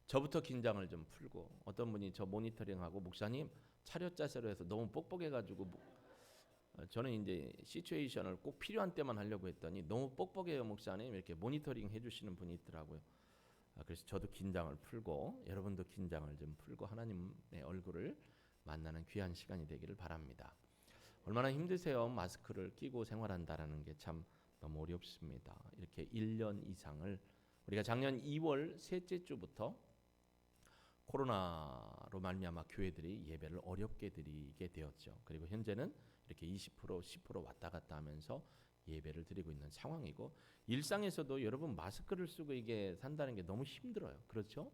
저부터 긴장을 좀 풀고 어떤 분이 저 모니터링하고 목사님 차렷 자세로 해서 너무 뻑뻑해가지고 저는 이제 시츄에이션을 꼭 필요한 때만 하려고 했더니 너무 뻑뻑해요 목사님 이렇게 모니터링 해주시는 분이 있더라고요. 그래서 저도 긴장을 풀고 여러분도 긴장을 좀 풀고 하나님의 얼굴을 만나는 귀한 시간이 되기를 바랍니다. 얼마나 힘드세요? 마스크를 끼고 생활한다라는 게 참 너무 어렵습니다. 이렇게 1년 이상을 우리가 작년 2월 셋째 주부터 코로나로 말미암아 교회들이 예배를 어렵게 드리게 되었죠. 그리고 현재는 이렇게 20% 10% 왔다 갔다 하면서 예배를 드리고 있는 상황이고 일상에서도 여러분 마스크를 쓰고 이게 산다는 게 너무 힘들어요. 그렇죠?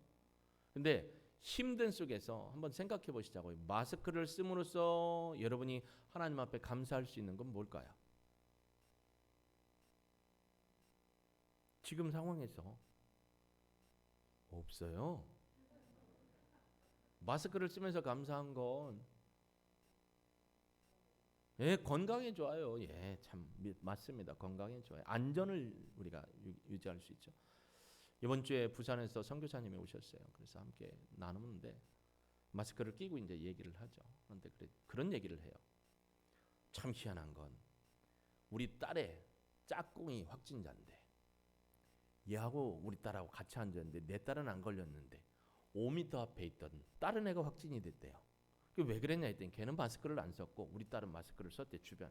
근데 힘든 속에서 한번 생각해 보시자고요. 마스크를 씀으로써 여러분이 하나님 앞에 감사할 수 있는 건 뭘까요? 지금 상황에서 없어요. 마스크를 쓰면서 감사한 건 건강에 좋아요. 참 맞습니다. 건강에 좋아요. 안전을 우리가 유지할 수 있죠. 이번 주에 부산에서 선교사님이 오셨어요. 그래서 함께 나누는데 마스크를 끼고 이제 얘기를 하죠. 그런데 그런 얘기를 해요. 참 희한한 건 우리 딸의 짝꿍이 확진자인데 얘하고 우리 딸하고 같이 앉았는데 내 딸은 안 걸렸는데 5m 앞에 있던 다른 애가 확진이 됐대요. 왜 그랬냐 했더니 걔는 마스크를 안 썼고 우리 딸은 마스크를 썼대 주변.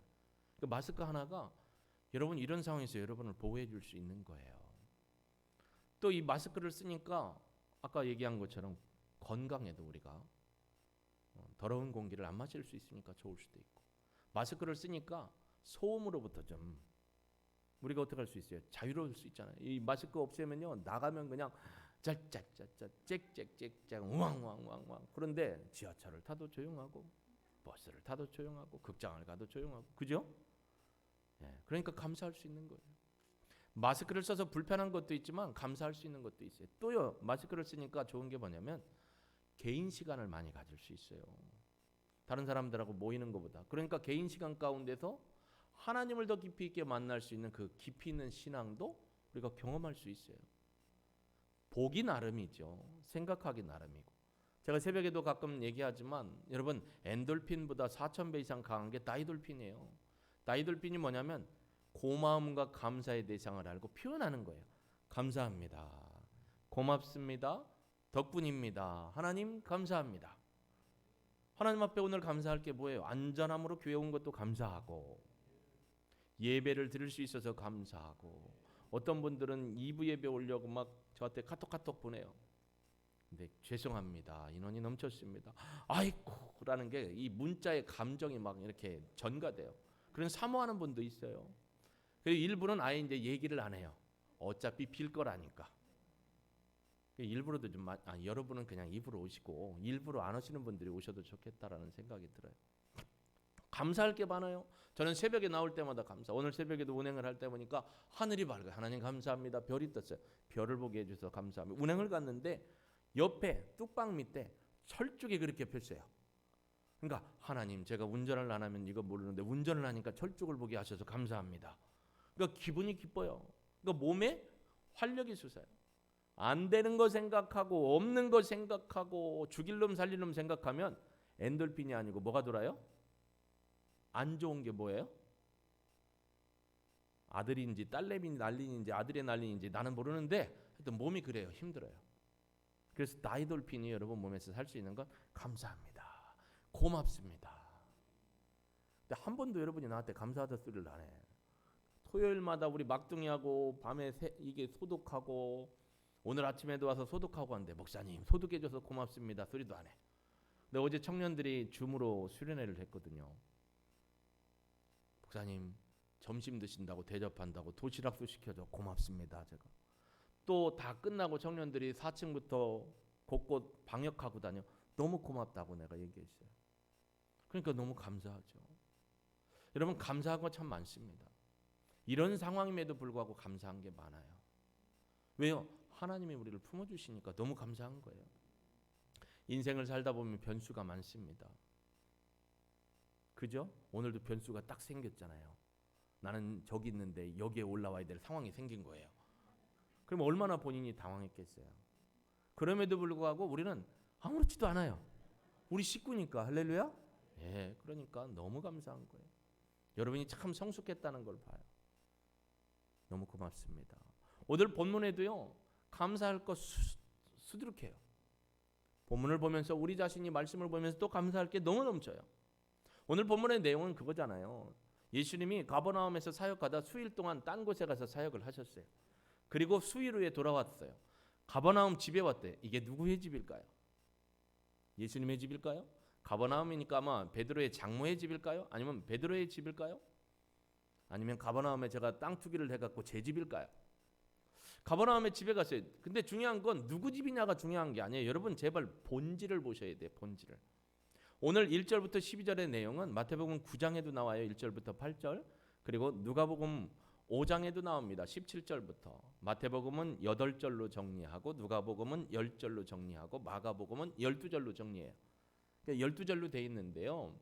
그 마스크 하나가 여러분 이런 상황에서 여러분을 보호해 줄 수 있는 거예요. 또 이 마스크를 쓰니까 아까 얘기한 것처럼 건강에도 우리가 더러운 공기를 안 마실 수 있으니까 좋을 수도 있고 마스크를 쓰니까 소음으로부터 좀 우리가 어떻게 할 수 있어요? 자유로울 수 있잖아요. 이 마스크 없애면요 나가면 그냥 짤짤짤짤 짹짹짹짹 우왕우왕우왕. 그런데 지하철을 타도 조용하고 버스를 타도 조용하고 극장을 가도 조용하고 그죠? 그러니까 감사할 수 있는 거예요. 마스크를 써서 불편한 것도 있지만 감사할 수 있는 것도 있어요. 또요 마스크를 쓰니까 좋은 게 뭐냐면 개인 시간을 많이 가질 수 있어요. 다른 사람들하고 모이는 것보다. 그러니까 개인 시간 가운데서 하나님을 더 깊이 있게 만날 수 있는 그 깊이 있는 신앙도 우리가 경험할 수 있어요. 보기 나름이죠. 생각하기 나름이고. 제가 새벽에도 가끔 얘기하지만 여러분 엔돌핀보다 4,000배 이상 강한 게 다이돌핀이에요. 다이돌핀이 뭐냐면 고마움과 감사의 대상을 알고 표현하는 거예요. 감사합니다. 고맙습니다. 덕분입니다. 하나님 감사합니다. 하나님 앞에 오늘 감사할 게 뭐예요? 안전함으로 교회 온 것도 감사하고 예배를 드릴 수 있어서 감사하고 어떤 분들은 2부 예배 오려고 막 저한테 카톡 보내요. 근데 죄송합니다. 인원이 넘쳤습니다. 아이쿠라는 게 이 문자의 감정이 막 이렇게 전가돼요. 그런 사모하는 분도 있어요. 그리고 일부는 아예 이제 얘기를 안 해요. 어차피 빌 거라니까. 일부러도 좀 여러분은 그냥 입으로 오시고 일부러 안 오시는 분들이 오셔도 좋겠다라는 생각이 들어요. 감사할 게 많아요. 저는 새벽에 나올 때마다 감사. 오늘 새벽에도 운행을 할 때 보니까 하늘이 밝아요. 하나님 감사합니다. 별이 떴어요. 별을 보게 해주셔서 감사합니다. 운행을 갔는데 옆에 뚝방 밑에 철쭉이 그렇게 폈어요. 그러니까 하나님 제가 운전을 안 하면 이거 모르는데 운전을 하니까 철쭉을 보게 하셔서 감사합니다. 그러니까 기분이 기뻐요. 그러니까 몸에 활력이 솟아요. 안 되는 거 생각하고 없는 거 생각하고 죽일 놈 살릴 놈 생각하면 엔돌핀이 아니고 뭐가 돌아요? 안 좋은 게 뭐예요? 아들인지 딸내미 난리인지 아들의 난리인지 나는 모르는데 하여튼 몸이 그래요. 힘들어요. 그래서 다이돌핀이 여러분 몸에서 살 수 있는 건 감사합니다. 고맙습니다. 근데 한 번도 여러분이 나한테 감사하다 소리를 안 해. 토요일마다 우리 막둥이하고 밤에 이게 소독하고 오늘 아침에도 와서 소독하고 왔는데 목사님 소독해줘서 고맙습니다 소리도 안 해. 근데 어제 청년들이 줌으로 수련회를 했거든요. 목사님 점심 드신다고 대접한다고 도시락도 시켜줘 고맙습니다. 제가 또 다 끝나고 청년들이 4층부터 곳곳 방역하고 다녀 너무 고맙다고 내가 얘기했어요. 그러니까 너무 감사하죠. 여러분 감사한 거 참 많습니다. 이런 상황임에도 불구하고 감사한 게 많아요. 왜요? 하나님이 우리를 품어주시니까 너무 감사한 거예요. 인생을 살다 보면 변수가 많습니다. 그죠? 오늘도 변수가 딱 생겼잖아요. 나는 저기 있는데 여기에 올라와야 될 상황이 생긴 거예요. 그럼 얼마나 본인이 당황했겠어요. 그럼에도 불구하고 우리는 아무렇지도 않아요. 우리 식구니까. 할렐루야. 예, 그러니까 너무 감사한 거예요. 여러분이 참 성숙했다는 걸 봐요. 너무 고맙습니다. 오늘 본문에도요, 감사할 것 수두룩해요. 본문을 보면서 우리 자신이 말씀을 보면서 또 감사할 게 너무 넘쳐요. 오늘 본문의 내용은 그거잖아요. 예수님이 가버나움에서 사역하다 수일 동안 딴 곳에 가서 사역을 하셨어요. 그리고 수일 후에 돌아왔어요. 가버나움 집에 왔대. 이게 누구의 집일까요? 예수님의 집일까요? 가버나움이니까 아마 베드로의 장모의 집일까요? 아니면 베드로의 집일까요? 아니면 가버나움에 제가 땅 투기를 해갖고 제 집일까요? 가버나움에 집에 갔어요. 근데 중요한 건 누구 집이냐가 중요한 게 아니에요. 여러분 제발 본질을 보셔야 돼요. 본질을. 오늘 1절부터 12절의 내용은 마태복음 9장에도 나와요. 1절부터 8절. 그리고 누가복음 5장에도 나옵니다. 17절부터. 마태복음은 8절로 정리하고 누가복음은 10절로 정리하고 마가복음은 12절로 정리해요. 그러니까 12절로 돼 있는데요.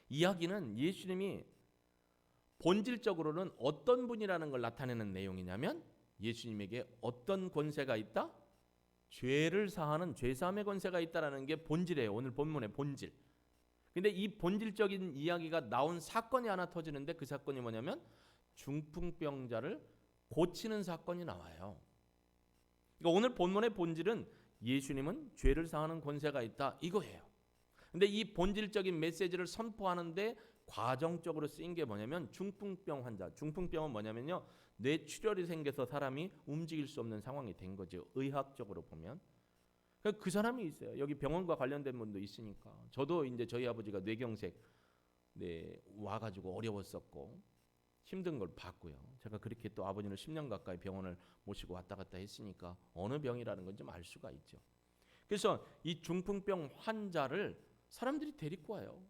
이야기는 예수님이 본질적으로는 어떤 분이라는 걸 나타내는 내용이냐면 예수님에게 어떤 권세가 있다? 죄를 사하는 죄사함의 권세가 있다라는 게 본질이에요. 오늘 본문의 본질. 근데 이 본질적인 이야기가 나온 사건이 하나 터지는데 그 사건이 뭐냐면 중풍병자를 고치는 사건이 나와요. 그러니까 오늘 본문의 본질은 예수님은 죄를 사하는 권세가 있다 이거예요. 근데 이 본질적인 메시지를 선포하는데 과정적으로 쓰인 게 뭐냐면 중풍병 환자. 중풍병은 뭐냐면요. 뇌출혈이 생겨서 사람이 움직일 수 없는 상황이 된 거죠. 의학적으로 보면. 그 사람이 있어요. 여기 병원과 관련된 분도 있으니까. 저도 이제 저희 아버지가 뇌경색 와가지고 어려웠었고 힘든 걸 봤고요. 제가 그렇게 또 아버지는 10년 가까이 병원을 모시고 왔다 갔다 했으니까 어느 병이라는 건 좀 알 수가 있죠. 그래서 이 중풍병 환자를 사람들이 데리고 와요.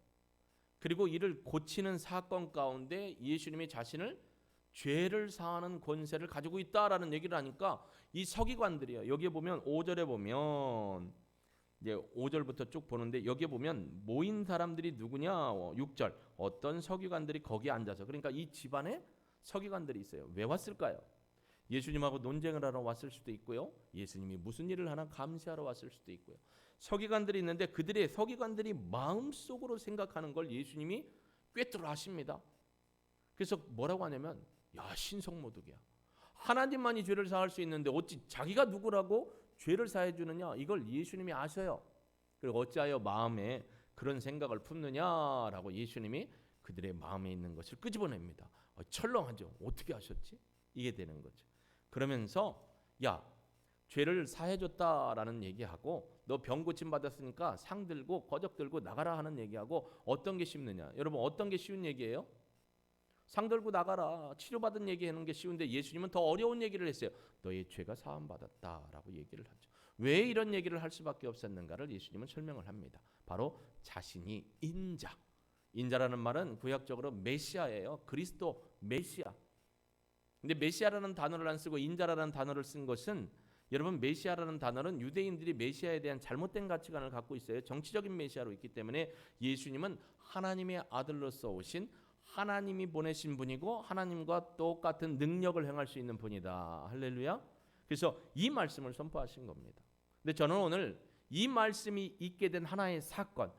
그리고 이를 고치는 사건 가운데 예수님이 자신을 죄를 사하는 권세를 가지고 있다라는 얘기를 하니까 이 서기관들이요. 여기에 보면 5절에 보면 이제 5절부터 쭉 보는데 여기에 보면 모인 사람들이 누구냐? 6절 어떤 서기관들이 거기에 앉아서 그러니까 이 집안에 서기관들이 있어요. 왜 왔을까요? 예수님하고 논쟁을 하러 왔을 수도 있고요. 예수님이 무슨 일을 하나 감시하러 왔을 수도 있고요. 서기관들이 있는데 그들의 서기관들이 마음속으로 생각하는 걸 예수님이 꿰뚫어 하십니다. 그래서 뭐라고 하냐면 야 신성모독이야. 하나님만이 죄를 사할 수 있는데 어찌 자기가 누구라고 죄를 사해 주느냐. 이걸 예수님이 아셔요. 그리고 어찌하여 마음에 그런 생각을 품느냐라고 예수님이 그들의 마음에 있는 것을 끄집어냅니다. 철렁하죠. 어떻게 하셨지? 이게 되는 거죠. 그러면서 야 죄를 사해줬다라는 얘기하고 너 병 고침 받았으니까 상 들고 거적 들고 나가라 하는 얘기하고 어떤 게 쉽느냐? 여러분 어떤 게 쉬운 얘기예요? 상 들고 나가라 치료받은 얘기하는 게 쉬운데 예수님은 더 어려운 얘기를 했어요. 너의 죄가 사함받았다라고 얘기를 하죠. 왜 이런 얘기를 할 수밖에 없었는가를 예수님은 설명을 합니다. 바로 자신이 인자. 인자라는 말은 구약적으로 메시아예요. 그리스도 메시아. 근데 메시아라는 단어를 안 쓰고 인자라는 단어를 쓴 것은 여러분 메시아라는 단어는 유대인들이 메시아에 대한 잘못된 가치관을 갖고 있어요. 정치적인 메시아로 있기 때문에 예수님은 하나님의 아들로서 오신 하나님이 보내신 분이고 하나님과 똑같은 능력을 행할 수 있는 분이다. 할렐루야. 그래서 이 말씀을 선포하신 겁니다. 근데 저는 오늘 이 말씀이 있게 된 하나의 사건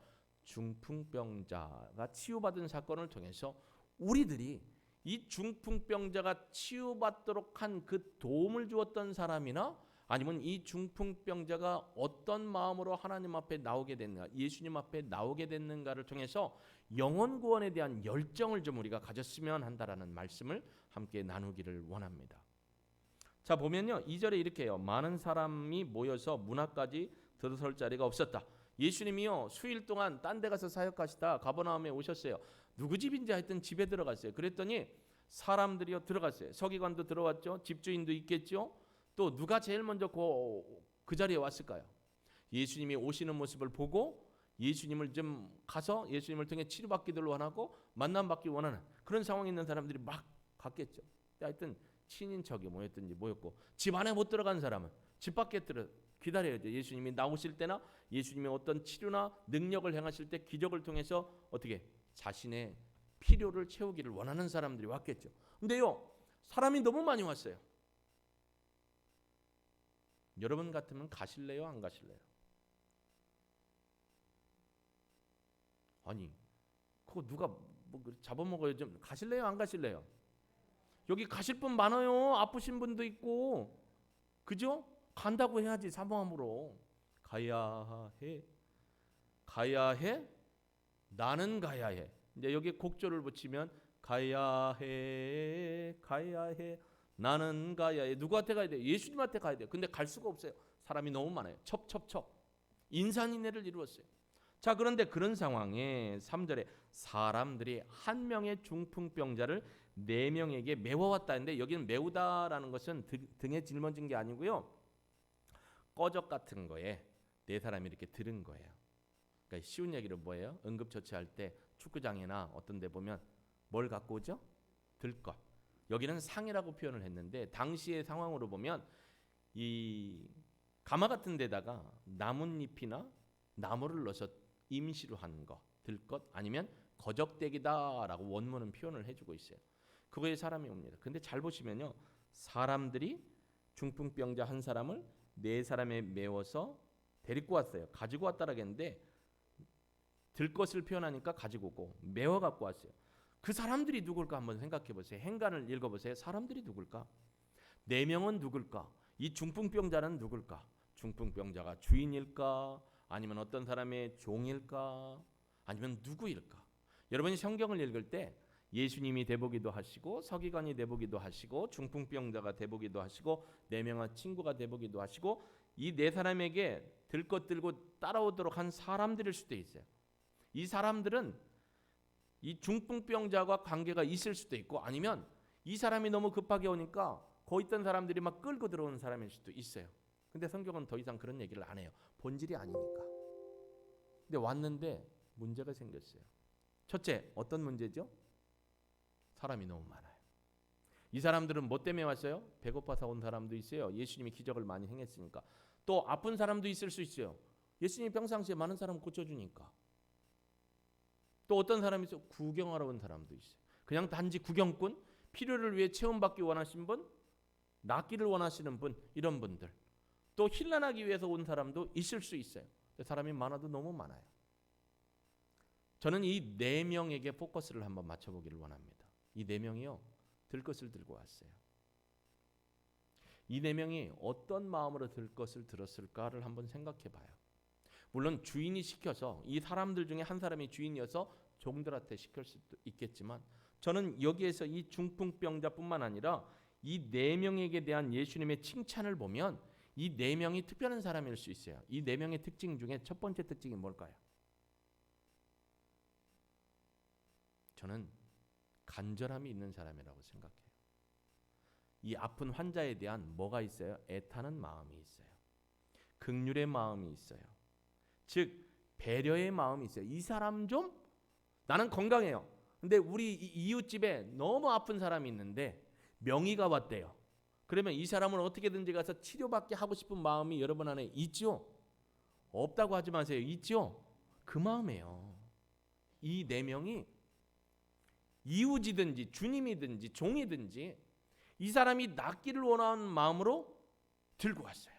중풍병자가 치유받은 사건을 통해서 우리들이 이 중풍병자가 치유받도록 한 그 도움을 주었던 사람이나 아니면 이 중풍병자가 어떤 마음으로 하나님 앞에 나오게 됐는가 예수님 앞에 나오게 됐는가를 통해서 영혼 구원에 대한 열정을 좀 우리가 가졌으면 한다라는 말씀을 함께 나누기를 원합니다. 자 보면요 2절에 이렇게 해요. 많은 사람이 모여서 문 앞까지 들어설 자리가 없었다. 예수님이요 수일 동안 딴 데 가서 사역하시다 가버나움에 오셨어요. 누구 집인지 하여튼 집에 들어갔어요. 그랬더니 사람들이요 들어갔어요. 서기관도 들어왔죠. 집주인도 있겠죠. 또 누가 제일 먼저 그 자리에 왔을까요? 예수님이 오시는 모습을 보고 예수님을 좀 가서 예수님을 통해 치료받기를 원하고 만남받기 원하는 그런 상황에 있는 사람들이 막 갔겠죠. 하여튼 친인척이 모였든지 모였고 집 안에 못 들어간 사람은 집 밖에 기다려야죠. 예수님이 나오실 때나 예수님이 어떤 치료나 능력을 행하실 때 기적을 통해서 어떻게 자신의 필요를 채우기를 원하는 사람들이 왔겠죠. 근데요 사람이 너무 많이 왔어요. 여러분 같으면 가실래요? 안 가실래요? 아니, 그거 누가 뭐 잡아먹어요? 좀 가실래요? 안 가실래요? 여기 가실 분 많아요. 아프신 분도 있고, 그죠? 간다고 해야지 사모함으로. 가야 해. 가야 해. 나는 가야 해. 이제 여기 곡조를 붙이면 가야 해. 가야 해. 나는 가야 해. 누구한테 가야 돼? 예수님한테 가야 돼. 근데 갈 수가 없어요. 사람이 너무 많아요. 첩첩첩. 인산인해를 이루었어요. 자, 그런데 그런 상황에 3절에 사람들이 한 명의 중풍병자를 4명에게 메워왔다는데, 여기는 메우다라는 것은 등에 짊어진 게 아니고요. 꺼적 같은 거에 4사람이 이렇게 들은 거예요. 그러니까 쉬운 얘기로 뭐예요? 응급처치할 때 축구장이나 어떤 데 보면 뭘 갖고 오죠? 들것. 여기는 상이라고 표현을 했는데, 당시의 상황으로 보면 이 가마 같은 데다가 나뭇잎이나 나무를 넣어서 임시로 한 거, 들것, 아니면 거적대기다라고 원문은 표현을 해주고 있어요. 그거에 사람이 옵니다. 근데 잘 보시면요, 사람들이 중풍병자 한 사람을 4사람에 메워서 데리고 왔어요. 가지고 왔다라겠는데, 들것을 표현하니까 가지고 오고 메워 갖고 왔어요. 그 사람들이 누굴까 한번 생각해 보세요. 행간을 읽어보세요. 사람들이 누굴까? 4명은 누굴까? 이 중풍병자는 누굴까? 중풍병자가 주인일까? 아니면 어떤 사람의 종일까? 아니면 누구일까? 여러분이 성경을 읽을 때 예수님이 돼보기도 하시고, 서기관이 돼보기도 하시고, 중풍병자가 돼보기도 하시고, 4명의 친구가 돼보기도 하시고, 이 4사람에게 들것 들고 따라오도록 한 사람들일 수도 있어요. 이 사람들은 이 중풍병자와 관계가 있을 수도 있고, 아니면 이 사람이 너무 급하게 오니까 거기 있던 사람들이 막 끌고 들어오는 사람일 수도 있어요. 근데 성경은 더 이상 그런 얘기를 안 해요. 본질이 아니니까. 근데 왔는데 문제가 생겼어요. 첫째, 어떤 문제죠? 사람이 너무 많아요. 이 사람들은 뭐 때문에 왔어요? 배고파서 온 사람도 있어요. 예수님이 기적을 많이 행했으니까. 또 아픈 사람도 있을 수 있어요. 예수님이 평상시에 많은 사람 고쳐주니까. 또 어떤 사람이 있어요? 구경하러 온 사람도 있어요. 그냥 단지 구경꾼, 필요를 위해 체험받기 원하시는 분, 낫기를 원하시는 분, 이런 분들. 또 힐난하기 위해서 온 사람도 있을 수 있어요. 사람이 많아도 너무 많아요. 저는 이 4명에게 포커스를 한번 맞춰보기를 원합니다. 이 4명이요, 들것을 들고 왔어요. 이 4명이 어떤 마음으로 들것을 들었을까를 한번 생각해 봐요. 물론 주인이 시켜서, 이 사람들 중에 한 사람이 주인이어서 종들한테 시킬 수도 있겠지만, 저는 여기에서 이 중풍병자뿐만 아니라 이 4명에게 대한 예수님의 칭찬을 보면 이 4명이 특별한 사람일 수 있어요. 이 4명의 특징 중에 첫 번째 특징이 뭘까요? 저는 간절함이 있는 사람이라고 생각해요. 이 아픈 환자에 대한 뭐가 있어요? 애타는 마음이 있어요. 긍휼의 마음이 있어요. 즉 배려의 마음이 있어요. 이 사람 좀, 나는 건강해요. 근데 우리 이웃집에 너무 아픈 사람이 있는데 명의가 왔대요. 그러면 이 사람을 어떻게든지 가서 치료받게 하고 싶은 마음이 여러분 안에 있죠? 없다고 하지 마세요. 있죠? 그 마음이에요. 이 4명이 이웃이든지 주님이든지 종이든지 이 사람이 낫기를 원하는 마음으로 들고 왔어요.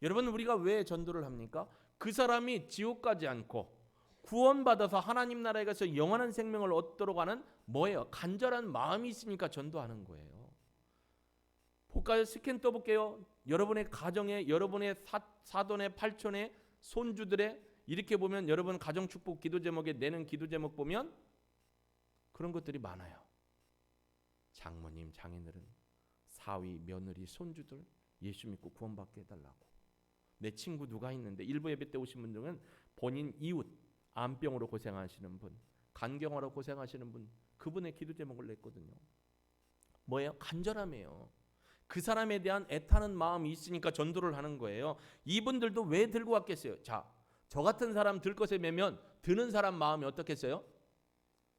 여러분, 우리가 왜 전도를 합니까? 그 사람이 지옥 가지 않고 구원받아서 하나님 나라에 가서 영원한 생명을 얻도록 하는 뭐예요? 간절한 마음이 있으니까 전도하는 거예요. 볼까요? 스캔 떠볼게요. 여러분의 가정에, 여러분의 사돈의, 팔촌의, 손주들의, 이렇게 보면 여러분 가정축복 기도 제목에 내는 기도 제목 보면 그런 것들이 많아요. 장모님, 장인어른, 사위, 며느리, 손주들 예수 믿고 구원받게 해달라고. 내 친구 누가 있는데, 일부 예배 때 오신 분 중엔 본인 이웃, 암병으로 고생하시는 분, 간경화로 고생하시는 분, 그분의 기도 제목을 냈거든요. 뭐예요? 간절함이에요. 그 사람에 대한 애타는 마음이 있으니까 전도를 하는 거예요. 이분들도 왜 들고 왔겠어요? 자, 저 같은 사람 들 것에 매면 드는 사람 마음이 어떻겠어요?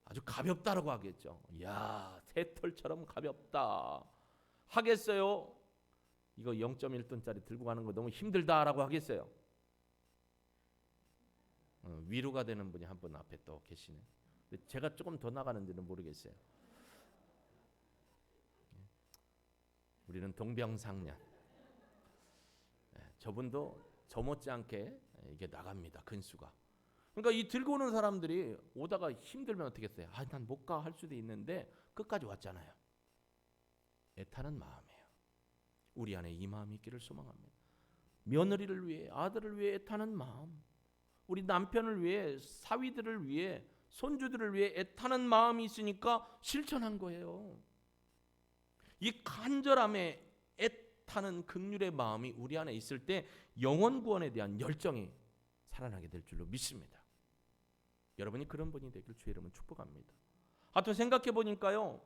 아주 가볍다라고 하겠죠. 이야, 새털처럼 가볍다 하겠어요? 이거 0.1톤짜리 들고 가는 거 너무 힘들다라고 하겠어요? 위로가 되는 분이 한 분 앞에 또 계시네. 근데 제가 조금 더 나가는지는 모르겠어요. 우리는 동병상련. 저분도 저 못지않게 이게 나갑니다. 근수가. 그러니까 이 들고 오는 사람들이 오다가 힘들면 어떻게 했어요? 난 못 가 할 수도 있는데 끝까지 왔잖아요. 애타는 마음이에요. 우리 안에 이 마음이 있기를 소망합니다. 며느리를 위해, 아들을 위해 애타는 마음, 우리 남편을 위해, 사위들을 위해, 손주들을 위해 애타는 마음이 있으니까 실천한 거예요. 이 간절함에 애타는 긍휼의 마음이 우리 안에 있을 때 영혼 구원에 대한 열정이 살아나게 될 줄로 믿습니다. 여러분이 그런 분이 되길 주의 이름으로 축복합니다. 하여튼 생각해 보니까요,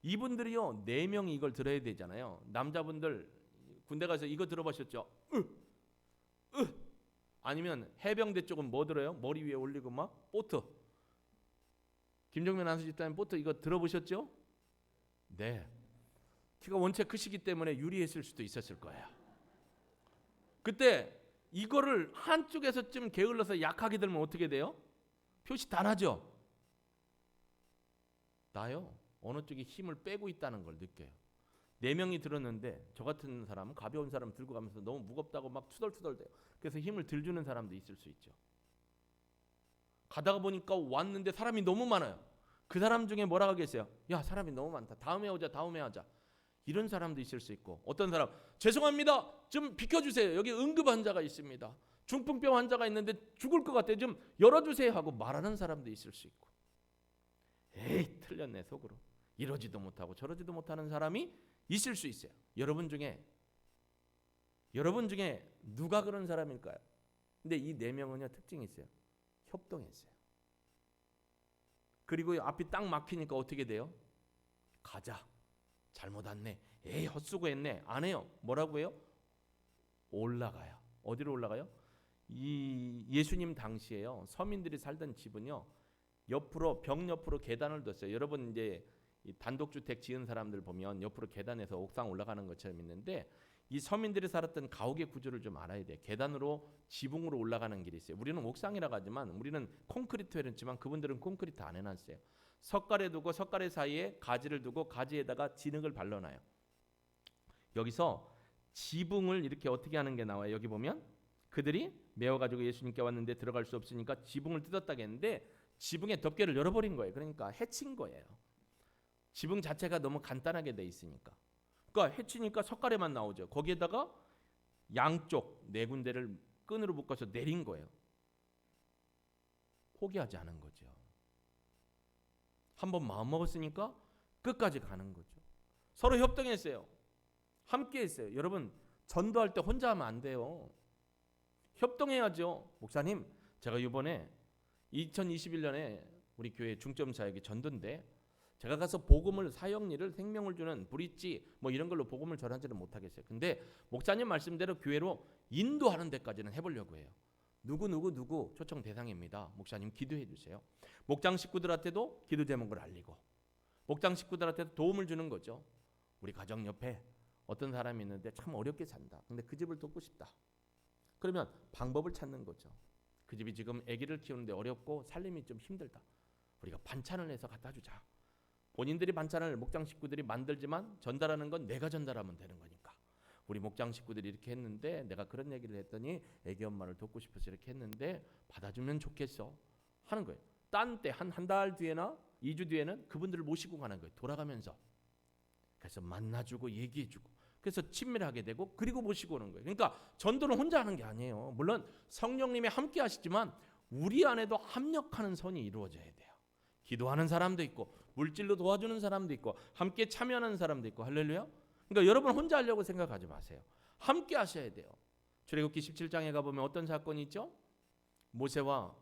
이분들이요 4명이 이걸 들어야 되잖아요. 남자분들 군대 가서 이거 들어보셨죠? 아니면 해병대 쪽은 뭐 들어요? 머리 위에 올리고 막 보트. 김정민 안수집사님 보트 이거 들어보셨죠? 네. 키가 원체 크시기 때문에 유리했을 수도 있었을 거예요. 그때 이거를 한쪽에서 좀 게을러서 약하게 들면 어떻게 돼요? 표시 다 나죠? 나요. 어느 쪽이 힘을 빼고 있다는 걸 느껴요. 4명이 들었는데 저 같은 사람은, 가벼운 사람 들고 가면서 너무 무겁다고 막 투덜투덜대요. 그래서 힘을 들 주는 사람도 있을 수 있죠. 가다가 보니까 왔는데 사람이 너무 많아요. 그 사람 중에 뭐라고 하겠어요? 야, 사람이 너무 많다. 다음에 오자, 다음에 하자. 이런 사람도 있을 수 있고, 어떤 사람 죄송합니다. 좀 비켜주세요. 여기 응급 환자가 있습니다. 중풍병 환자가 있는데 죽을 것 같아요. 좀 열어주세요 하고 말하는 사람도 있을 수 있고, 에이 틀렸네 속으로 이러지도 못하고 저러지도 못하는 사람이 있을 수 있어요. 여러분 중에 누가 그런 사람일까요? 근데 이 4명은요 특징이 있어요. 협동했어요. 그리고 앞이 딱 막히니까 어떻게 돼요? 가자. 잘못 왔네. 에이 헛수고했네. 안 해요. 뭐라고 해요? 올라가요. 어디로 올라가요? 이 예수님 당시에요. 서민들이 살던 집은요. 옆으로 벽 옆으로 계단을 뒀어요. 여러분 이제 이 단독주택 지은 사람들 보면 옆으로 계단에서 옥상 올라가는 것처럼 있는데, 이 서민들이 살았던 가옥의 구조를 좀 알아야 돼요. 계단으로 지붕으로 올라가는 길이 있어요. 우리는 옥상이라고 하지만 우리는 콘크리트 해놨지만 그분들은 콘크리트 안 해놨어요. 석가래 두고 석가래 사이에 가지를 두고 가지에다가 진흙을 발라놔요. 여기서 지붕을 이렇게 어떻게 하는 게 나와요. 여기 보면 그들이 메어가지고 예수님께 왔는데 들어갈 수 없으니까 지붕을 뜯었다고 했는데 지붕의 덮개를 열어버린 거예요. 그러니까 해친 거예요. 지붕 자체가 너무 간단하게 돼 있으니까. 그러니까 해치니까 석가래만 나오죠. 거기에다가 양쪽 4군데를 끈으로 묶어서 내린 거예요. 포기하지 않은 거죠. 한번 마음 먹었으니까 끝까지 가는 거죠. 서로 협동했어요. 함께 했어요. 여러분 전도할 때 혼자 하면 안 돼요. 협동해야죠. 목사님, 제가 이번에 2021년에 우리 교회 중점 사역이 전도인데 제가 가서 복음을, 사역일을, 생명을 주는 브릿지 뭐 이런 걸로 복음을 전하지는 못하겠어요. 근데 목사님 말씀대로 교회로 인도하는 데까지는 해보려고 해요. 누구 초청 대상입니다. 목사님 기도해 주세요. 목장 식구들한테도 기도 제목을 알리고, 목장 식구들한테도 도움을 주는 거죠. 우리 가정 옆에 어떤 사람이 있는데 참 어렵게 산다. 근데 그 집을 돕고 싶다. 그러면 방법을 찾는 거죠. 그 집이 지금 아기를 키우는데 어렵고 살림이 좀 힘들다. 우리가 반찬을 해서 갖다 주자. 본인들이 반찬을 목장 식구들이 만들지만 전달하는 건 내가 전달하면 되는 거니까. 우리 목장 식구들이 이렇게 했는데 내가 그런 얘기를 했더니 아기 엄마를 돕고 싶어서 이렇게 했는데 받아주면 좋겠어 하는 거예요. 딴 때 한 달 뒤에나 2주 뒤에는 그분들을 모시고 가는 거예요. 돌아가면서. 그래서 만나주고 얘기해주고, 그래서 친밀하게 되고, 그리고 모시고 오는 거예요. 그러니까 전도는 혼자 하는 게 아니에요. 물론 성령님이 함께 하시지만 우리 안에도 합력하는 선이 이루어져야 돼요. 기도하는 사람도 있고, 물질로 도와주는 사람도 있고, 함께 참여하는 사람도 있고. 할렐루야. 그러니까 여러분 혼자 하려고 생각하지 마세요. 함께 하셔야 돼요. 출애굽기 17장에 가보면 어떤 사건이 있죠? 모세와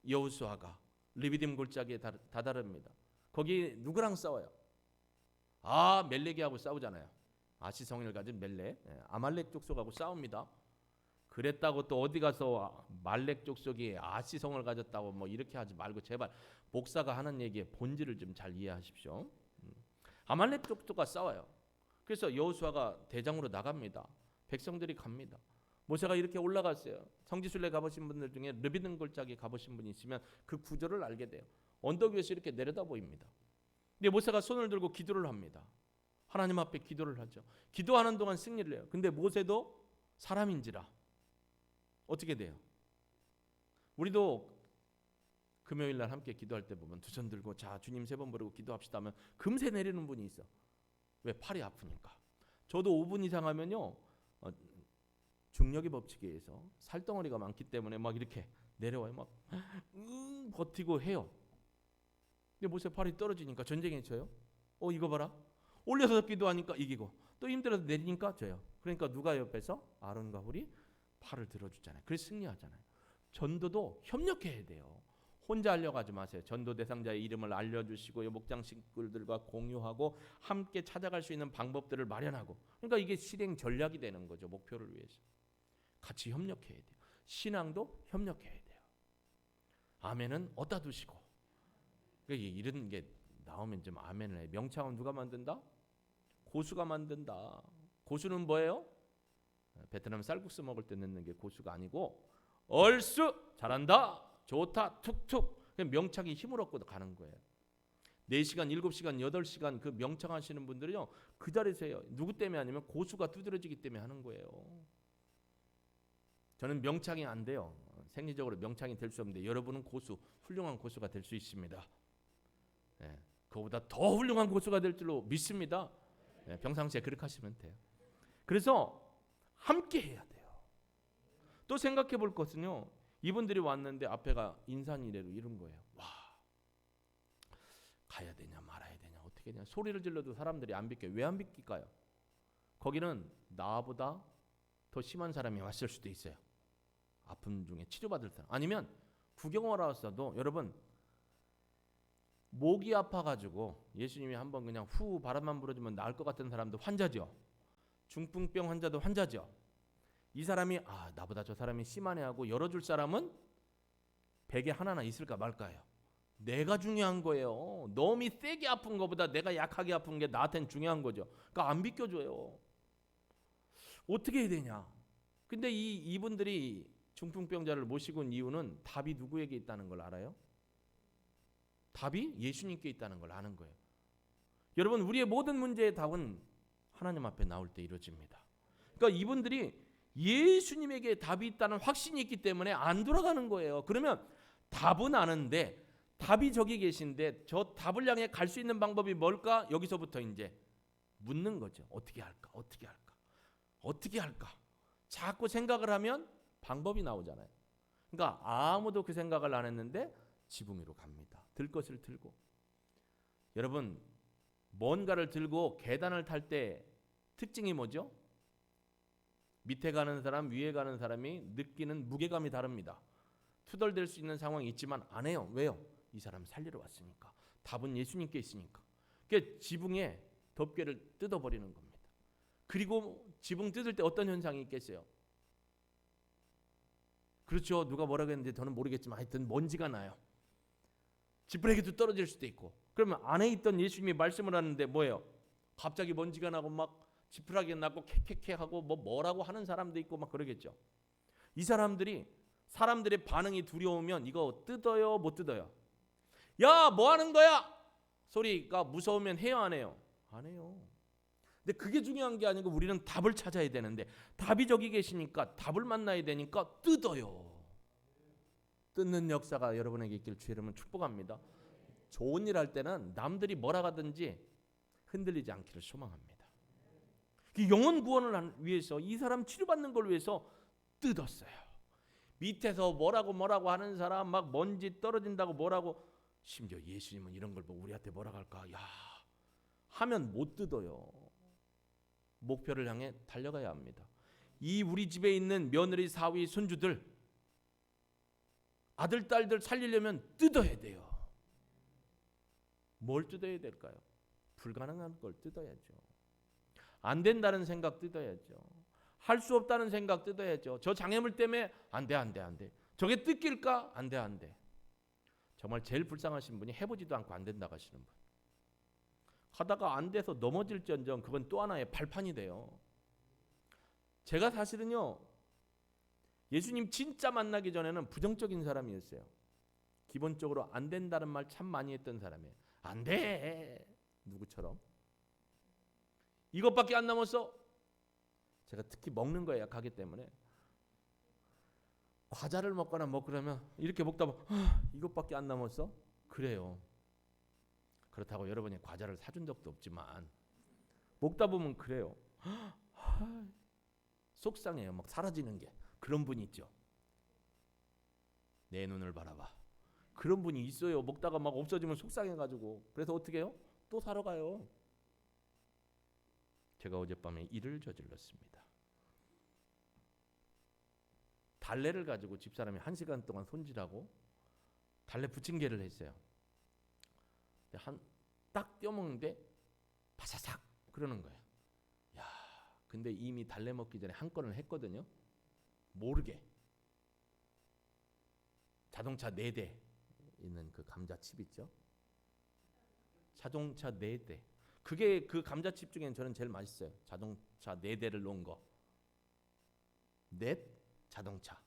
여호수아가 르비딤 골짜기에 다다릅니다. 거기 누구랑 싸워요? 멜렉이하고 싸우잖아요. 아시성을 가진 멜렉, 아말렉 족속하고 싸웁니다. 그랬다고 또 어디 가서 말렉 족속이 아시성을 가졌다고 뭐 이렇게 하지 말고 제발 목사가 하는 얘기의 본질을 좀 잘 이해하십시오. 아말렉 족속과 싸워요. 그래서 여호수아가 대장으로 나갑니다. 백성들이 갑니다. 모세가 이렇게 올라갔어요. 성지순례 가보신 분들 중에 르비딤 골짜기 가보신 분이 있으면 그 구조를 알게 돼요. 언덕 위에서 이렇게 내려다 보입니다. 근데 모세가 손을 들고 기도를 합니다. 하나님 앞에 기도를 하죠. 기도하는 동안 승리를 해요. 근데 모세도 사람인지라 어떻게 돼요? 우리도 금요일 날 함께 기도할 때 보면 두 손 들고 자 주님 3번 부르고 기도합시다 하면 금세 내리는 분이 있어. 왜? 팔이 아프니까. 저도 5분 이상 하면요 중력의 법칙에 의해서 살덩어리가 많기 때문에 막 이렇게 내려와요. 막 버티고 해요. 근데 모세 팔이 떨어지니까 전쟁에 쳐요. 이거 봐라. 올려서 기도하니까 이기고 또 힘들어서 내리니까 져요. 그러니까 누가 옆에서 아론과 훌이 팔을 들어주잖아요. 그래서 승리하잖아요. 전도도 협력해야 돼요. 혼자 하려고 하지 마세요. 전도 대상자의 이름을 알려주시고 목장 식구들과 공유하고 함께 찾아갈 수 있는 방법들을 마련하고, 그러니까 이게 실행 전략이 되는 거죠. 목표를 위해서 같이 협력해야 돼요. 신앙도 협력해야 돼요. 아멘은 어디다 두시고. 그러니까 이런 게 나오면 좀 아멘을 해. 명창은 누가 만든다? 고수가 만든다. 고수는 뭐예요? 베트남 쌀국수 먹을 때 넣는 게 고수가 아니고 얼쑤 잘한다 좋다 툭툭 명창이 힘을 얻고 가는 거예요. 4시간 7시간 8시간 그 명창하시는 분들이요 그 자리에서 해요. 누구 때문에 아니면 고수가 두드러지기 때문에 하는 거예요. 저는 명창이 안 돼요. 생리적으로 명창이 될 수 없는데 여러분은 고수, 훌륭한 고수가 될 수 있습니다. 네, 그거보다 더 훌륭한 고수가 될 줄로 믿습니다. 네, 평상시에 그렇게 하시면 돼요. 그래서 함께 해야 돼요. 또 생각해 볼 것은요, 이분들이 왔는데 앞에가 인산이래로 이런 거예요. 와, 가야 되냐 말아야 되냐 어떻게 되냐 소리를 질러도 사람들이 안 비껴요. 왜 안 비낄까요? 거기는 나보다 더 심한 사람이 왔을 수도 있어요. 아픔 중에 치료받을 사람, 아니면 구경하러 왔어도 여러분 목이 아파가지고 예수님이 한번 그냥 후 바람만 불어주면 나을 것 같은 사람도 환자죠. 중풍병 환자도 환자죠. 이 사람이 나보다 저 사람이 심하네 하고 열어줄 사람은 베개 하나나 있을까 말까요? 내가 중요한 거예요. 너무 세게 아픈 것보다 내가 약하게 아픈 게 나한테는 중요한 거죠. 그러니까 안 비껴줘요. 어떻게 해야 되냐? 근데 이분들이 중풍병자를 모시고 온 이유는 답이 누구에게 있다는 걸 알아요? 답이 예수님께 있다는 걸 아는 거예요. 여러분, 우리의 모든 문제의 답은 하나님 앞에 나올 때 이루어집니다. 그러니까 이분들이 예수님에게 답이 있다는 확신이 있기 때문에 안 돌아가는 거예요. 그러면 답은 아는데 답이 저기 계신데 저 답을 향해 갈 수 있는 방법이 뭘까? 여기서부터 이제 묻는 거죠. 어떻게 할까? 어떻게 할까? 어떻게 할까? 자꾸 생각을 하면 방법이 나오잖아요. 그러니까 아무도 그 생각을 안 했는데 지붕 위로 갑니다. 들 것을 들고. 여러분, 뭔가를 들고 계단을 탈 때 특징이 뭐죠? 밑에 가는 사람, 위에 가는 사람이 느끼는 무게감이 다릅니다. 투덜댈 수 있는 상황이 있지만 안 해요. 왜요? 이 사람 살리러 왔으니까. 답은 예수님께 있으니까. 그러니까 지붕에 덮개를 뜯어버리는 겁니다. 그리고 지붕 뜯을 때 어떤 현상이 있겠어요? 그렇죠. 누가 뭐라고 했는지 저는 모르겠지만 하여튼 먼지가 나요. 지푸라기도 떨어질 수도 있고. 그러면 안에 있던 예수님이 말씀을 하는데 뭐예요? 갑자기 먼지가 나고 막 지푸라기 나고 캐캐캐 하고 뭐라고 하는 사람도 있고 막 그러겠죠. 이 사람들이 사람들의 반응이 두려우면 이거 뜯어요 못 뜯어요? 야, 뭐 하는 거야? 소리가 무서우면 해요 안 해요? 안 해요. 근데 그게 중요한 게 아니고 우리는 답을 찾아야 되는데 답이 저기 계시니까 답을 만나야 되니까 뜯어요. 뜯는 역사가 여러분에게 있길 주의 이름으로 축복합니다. 좋은 일 할 때는 남들이 뭐라 하든지 흔들리지 않기를 소망합니다. 영혼 구원을 위해서 이 사람 치료받는 걸 위해서 뜯었어요. 밑에서 뭐라고 하는 사람 막 먼지 떨어진다고 뭐라고, 심지어 예수님은 이런 걸 보고 우리한테 뭐라고 할까? 야, 하면 못 뜯어요. 목표를 향해 달려가야 합니다. 이 우리 집에 있는 며느리, 사위, 손주들, 아들, 딸들 살리려면 뜯어야 돼요. 뭘 뜯어야 될까요? 불가능한 걸 뜯어야죠. 안 된다는 생각 뜯어야죠. 할 수 없다는 생각 뜯어야죠. 저 장애물 때문에 안 돼. 저게 뜯길까? 안 돼. 정말 제일 불쌍하신 분이 해보지도 않고 안 된다고 하시는 분. 하다가 안 돼서 넘어질지언정 그건 또 하나의 발판이 돼요. 제가 사실은요, 예수님 진짜 만나기 전에는 부정적인 사람이었어요. 기본적으로 안 된다는 말 참 많이 했던 사람이에요. 안 돼. 누구처럼? 이것밖에 안 남았어. 제가 특히 먹는 거에 약하기 때문에 과자를 먹거나 뭐 그러면 이렇게 먹다 보면 이것밖에 안 남았어? 그래요. 그렇다고 여러분이 과자를 사준 적도 없지만 먹다 보면 그래요. 속상해요. 막 사라지는 게. 그런 분 있죠. 내 눈을 바라봐. 그런 분이 있어요. 먹다가 막 없어지면 속상해가지고. 그래서 어떻게 해요? 또 사러 가요. 제가 어젯밤에 일을 저질렀습니다. 달래를 가지고 집사람이 1시간 동안 손질하고 달래 부침개를 했어요. 딱 떼어먹는데 바사삭 그러는 거예요. 야, 근데 이미 달래 먹기 전에 한 건을 했거든요. 모르게. 자동차 4대 있는 그 감자칩 있죠. 자동차 4대. 그게 그 감자칩 중엔 저는 제일 맛있어요. 자동차 4대를 놓은 거. 넷 자동차.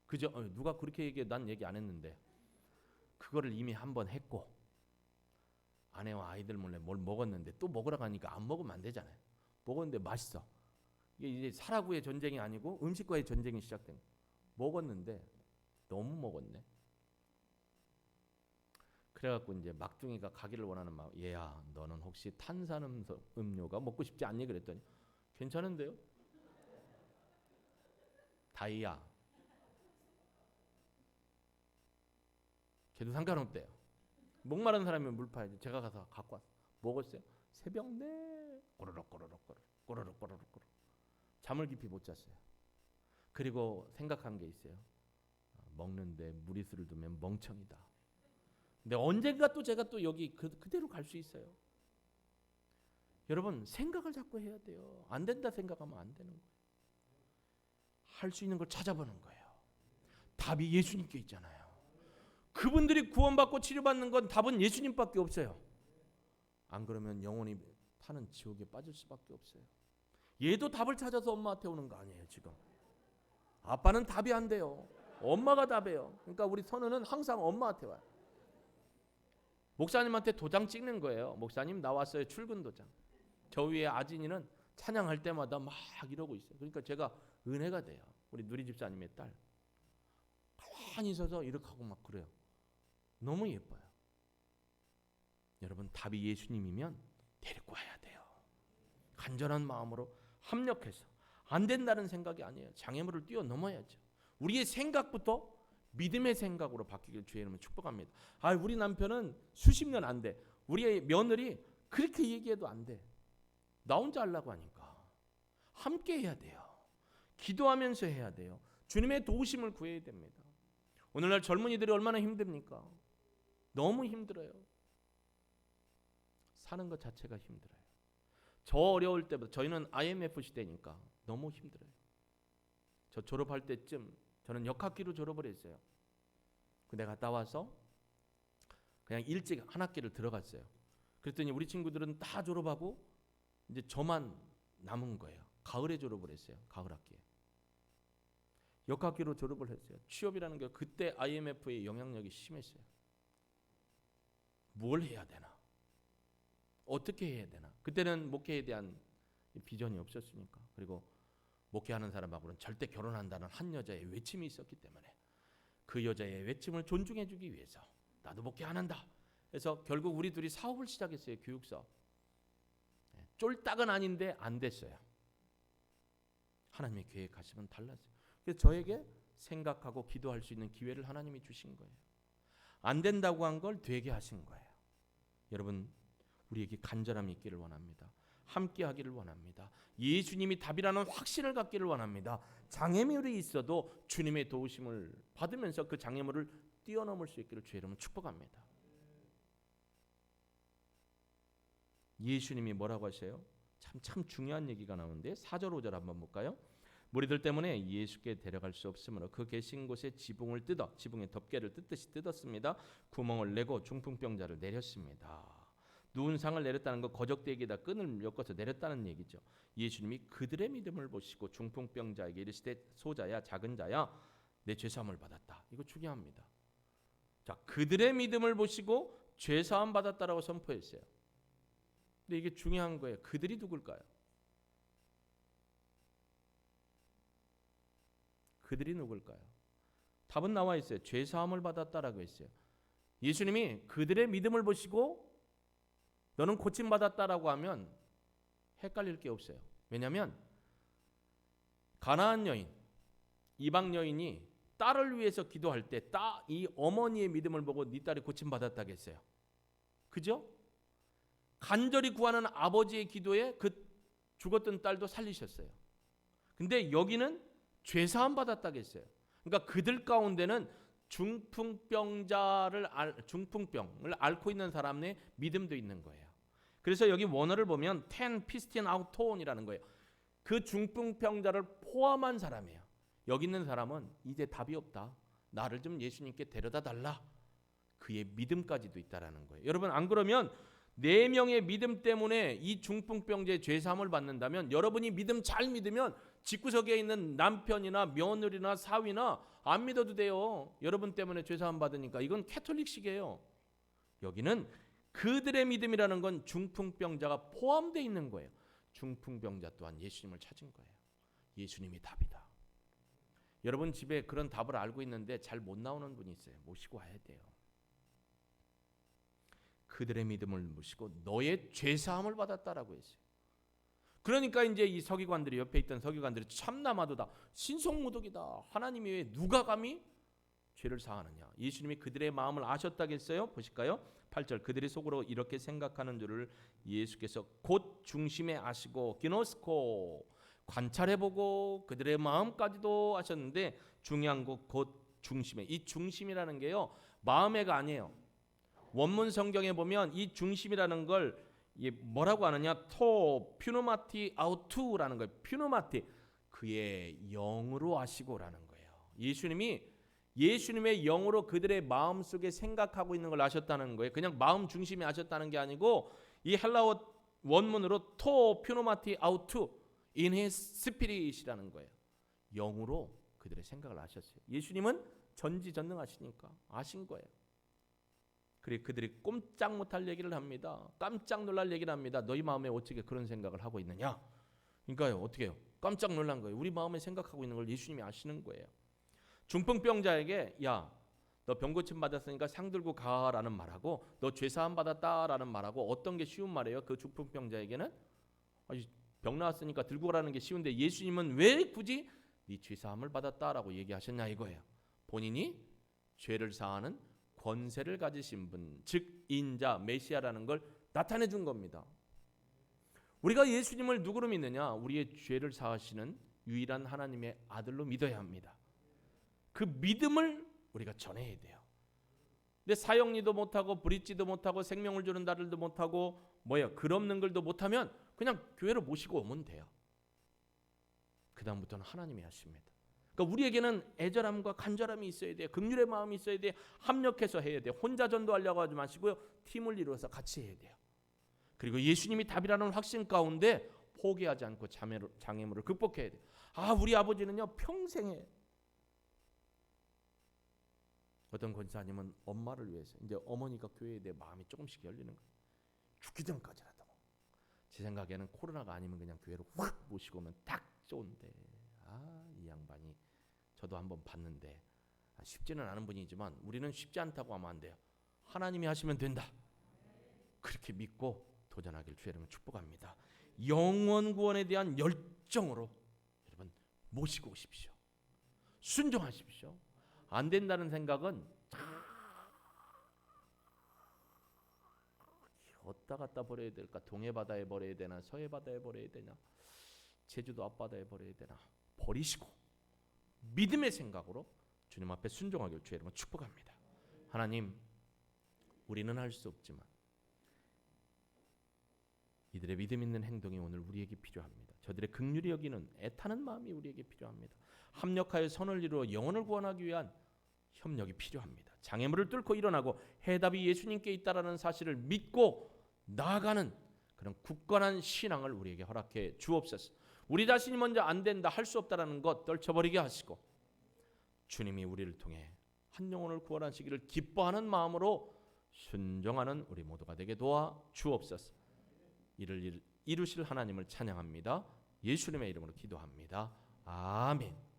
그죠? 누가 그렇게 얘기해? 난 얘기 안 했는데. 그거를 이미 한번 했고 아내와 아이들 몰래 뭘 먹었는데 또 먹으러 가니까 안 먹으면 안 되잖아요. 먹었는데 맛있어. 이게 이제 사라구의 전쟁이 아니고 음식과의 전쟁이 시작된 거예요. 먹었는데 너무 먹었네. 그래갖고 이제 막둥이가 가기를 원하는 마음. 얘야, 너는 혹시 탄산음료가 먹고 싶지 않니? 그랬더니 괜찮은데요? 다이아. 걔도 상관없대요. 목마른 사람이면 물 파야지. 제가 가서 갖고 왔어. 먹었어요. 새벽 내 꼬르륵 꼬르륵 꼬르륵 꼬르륵 꼬르륵 꼬르륵. 잠을 깊이 못 잤어요. 그리고 생각한 게 있어요. 먹는데 무리수를 두면 멍청이다. 근데 언젠가 또 제가 또 여기 그대로 갈 수 있어요. 여러분 생각을 자꾸 해야 돼요. 안 된다 생각하면 안 되는 거예요. 할 수 있는 걸 찾아보는 거예요. 답이 예수님께 있잖아요. 그분들이 구원받고 치료받는 건 답은 예수님밖에 없어요. 안 그러면 영원히 타는 지옥에 빠질 수밖에 없어요. 얘도 답을 찾아서 엄마한테 오는 거 아니에요 지금. 아빠는 답이 안 돼요. 엄마가 답해요. 그러니까 우리 선우는 항상 엄마한테 와요. 목사님한테 도장 찍는 거예요. 목사님 나왔어요. 출근 도장. 저 위에 아진이는 찬양할 때마다 막 이러고 있어요. 그러니까 제가 은혜가 돼요. 우리 누리 집사님의 딸. 가만히 있어서 이렇게 하고 막 그래요. 너무 예뻐요. 여러분 답이 예수님이면 데리고 와야 돼요. 간절한 마음으로 합력해서. 안 된다는 생각이 아니에요. 장애물을 뛰어넘어야죠. 우리의 생각부터 믿음의 생각으로 바뀌길 주의 이름으로 축복합니다. 우리 남편은 수십 년 안 돼. 우리의 며느리 그렇게 얘기해도 안 돼. 나 혼자 하려고 하니까. 함께 해야 돼요. 기도하면서 해야 돼요. 주님의 도우심을 구해야 됩니다. 오늘날 젊은이들이 얼마나 힘듭니까? 너무 힘들어요. 사는 것 자체가 힘들어요. 저 어려울 때부터 저희는 IMF 시대니까 너무 힘들어요. 저 졸업할 때쯤 저는 역학기로 졸업을 했어요. 근데 갔다 와서 그냥 일찍 한 학기를 들어갔어요. 그랬더니 우리 친구들은 다 졸업하고 이제 저만 남은 거예요. 가을에 졸업을 했어요. 가을 학기에. 역학기로 졸업을 했어요. 취업이라는 게 그때 IMF의 영향력이 심했어요. 뭘 해야 되나? 어떻게 해야 되나? 그때는 목회에 대한 비전이 없었으니까. 그리고 목회하는 사람하고는 절대 결혼한다는 한 여자의 외침이 있었기 때문에 그 여자의 외침을 존중해 주기 위해서 나도 목회 안 한다. 그래서 결국 우리 둘이 사업을 시작했어요. 교육사업. 쫄딱은 아닌데 안 됐어요. 하나님의 계획하시면 달랐어요. 그래서 저에게 생각하고 기도할 수 있는 기회를 하나님이 주신 거예요. 안 된다고 한 걸 되게 하신 거예요. 여러분 우리에게 간절함이 있기를 원합니다. 함께 하기를 원합니다. 예수님이 답이라는 확신을 갖기를 원합니다. 장애물이 있어도 주님의 도우심을 받으면서 그 장애물을 뛰어넘을 수 있기를 주의 이름으로 축복합니다. 예수님이 뭐라고 하세요? 참 중요한 얘기가 나오는데 4절 5절 한번 볼까요? 무리들 때문에 예수께 데려갈 수 없으므로 그 계신 곳에 지붕을 뜯어 지붕의 덮개를 뜯듯이 뜯었습니다. 구멍을 내고 중풍병자를 내렸습니다. 누운 상을 내렸다는 거 거적대기에다 끈을 엮어서 내렸다는 얘기죠. 예수님이 그들의 믿음을 보시고 중풍병자에게 이르시되 소자야 작은 자야 내 죄사함을 받았다. 이거 중요합니다. 자, 그들의 믿음을 보시고 죄사함 받았다라고 선포했어요. 근데 이게 중요한 거예요. 그들이 누굴까요? 그들이 누굴까요? 답은 나와 있어요. 죄 사함을 받았다라고 했어요. 예수님이 그들의 믿음을 보시고 너는 고침 받았다라고 하면 헷갈릴 게 없어요. 왜냐하면 가나안 여인, 이방 여인이 딸을 위해서 기도할 때 이 어머니의 믿음을 보고 네 딸이 고침 받았다겠어요. 그죠? 간절히 구하는 아버지의 기도에 그 죽었던 딸도 살리셨어요. 근데 여기는 죄사함 받았다겠어요. 그러니까 그들 가운데는 중풍병을 앓고 있는 사람의 믿음도 있는 거예요. 그래서 여기 원어를 보면 ten pistin auton이라는 거예요. 그 중풍병자를 포함한 사람이에요. 여기 있는 사람은 이제 답이 없다. 나를 좀 예수님께 데려다 달라. 그의 믿음까지도 있다라는 거예요. 여러분 안 그러면 4명의 믿음 때문에 이 중풍병자의 죄사함을 받는다면 여러분이 믿음 잘 믿으면 집구석에 있는 남편이나 며느리나 사위나 안 믿어도 돼요. 여러분 때문에 죄사함 받으니까. 이건 캐톨릭식이에요. 여기는 그들의 믿음이라는 건 중풍병자가 포함되어 있는 거예요. 중풍병자 또한 예수님을 찾은 거예요. 예수님이 답이다. 여러분 집에 그런 답을 알고 있는데 잘 못 나오는 분이 있어요. 모시고 와야 돼요. 그들의 믿음을 모시고 너의 죄사함을 받았다라고 했어요. 그러니까 이제 이 서기관들이 옆에 있던 서기관들이 참나마도다. 신성모독이다. 하나님이 왜 누가 감히 죄를 사하느냐. 예수님이 그들의 마음을 아셨다겠어요? 보실까요? 8절 그들이 속으로 이렇게 생각하는 줄을 예수께서 곧 중심에 아시고 기노스코 관찰해보고 그들의 마음까지도 아셨는데 중요한 것 곧 중심에 이 중심이라는 게요 마음의가 아니에요. 원문 성경에 보면 이 중심이라는 걸 뭐라고 하느냐 토 퓨노마티 아우투라는 거예요. 퓨노마티 그의 영으로 아시고라는 거예요. 예수님의 영으로 그들의 마음속에 생각하고 있는 걸 아셨다는 거예요. 그냥 마음 중심에 아셨다는 게 아니고 이 헬라어 원문으로 토 퓨노마티 아우투 in his spirit이라는 거예요. 영으로 그들의 생각을 아셨어요. 예수님은 전지전능하시니까 아신 거예요. 그리고 그들이 꼼짝 못할 얘기를 합니다. 깜짝 놀랄 얘기를 합니다. 너희 마음에 어떻게 그런 생각을 하고 있느냐? 그러니까요. 어떻게 해요? 깜짝 놀란 거예요. 우리 마음에 생각하고 있는 걸 예수님이 아시는 거예요. 중풍병자에게 야, 너 병고침 받았으니까 상 들고 가라는 말하고 너 죄사함 받았다라는 말하고 어떤 게 쉬운 말이에요? 그 중풍병자에게는 병 나왔으니까 들고 가라는 게 쉬운데 예수님은 왜 굳이 네 죄사함을 받았다라고 얘기하셨냐 이거예요. 본인이 죄를 사하는 권세를 가지신 분, 즉 인자 메시아라는 걸 나타내 준 겁니다. 우리가 예수님을 누구로 믿느냐? 우리의 죄를 사하시는 유일한 하나님의 아들로 믿어야 합니다. 그 믿음을 우리가 전해야 돼요. 근데 사형리도 못하고 브릿지도 못하고 생명을 주는 다리도 못하고 글 없는 글도 못하면 그냥 교회로 모시고 오면 돼요. 그 다음부터는 하나님이 하십니다. 그러니까 우리에게는 애절함과 간절함이 있어야 돼요. 긍휼의 마음이 있어야 돼요. 합력해서 해야 돼요. 혼자 전도하려고 하지 마시고요. 팀을 이루어서 같이 해야 돼요. 그리고 예수님이 답이라는 확신 가운데 포기하지 않고 장애물을 극복해야 돼요. 우리 아버지는요 평생에 어떤 권사님은 엄마를 위해서 이제 어머니가 교회에 대해 마음이 조금씩 열리는 거예요. 죽기 전까지라도. 제 생각에는 코로나가 아니면 그냥 교회로 확 모시고 오면 딱 좋은데 이 양반이 저도 한번 봤는데 쉽지는 않은 분이지만 우리는 쉽지 않다고 하면 안 돼요. 하나님이 하시면 된다. 그렇게 믿고 도전하길 주의 이름으로 축복합니다. 영원 구원에 대한 열정으로 여러분 모시고 오십시오. 순종하십시오. 안 된다는 생각은 어디다 갖다 버려야 될까? 동해 바다에 버려야 되나? 서해 바다에 버려야 되냐? 제주도 앞바다에 버려야 되나? 버리시고 믿음의 생각으로 주님 앞에 순종하길 주의 이름으로 축복합니다. 하나님, 우리는 할 수 없지만 이들의 믿음 있는 행동이 오늘 우리에게 필요합니다. 저들의 긍휼히 여기는 애타는 마음이 우리에게 필요합니다. 합력하여 선을 이루어 영혼을 구원하기 위한 협력이 필요합니다. 장애물을 뚫고 일어나고 해답이 예수님께 있다라는 사실을 믿고 나아가는 그런 굳건한 신앙을 우리에게 허락해 주옵소서. 우리 자신이 먼저 안 된다, 할 수 없다라는 것 떨쳐버리게 하시고 주님이 우리를 통해 한 영혼을 구원하시기를 기뻐하는 마음으로 순종하는 우리 모두가 되게 도와 주옵소서. 이를 이루실 하나님을 찬양합니다. 예수님의 이름으로 기도합니다. 아멘.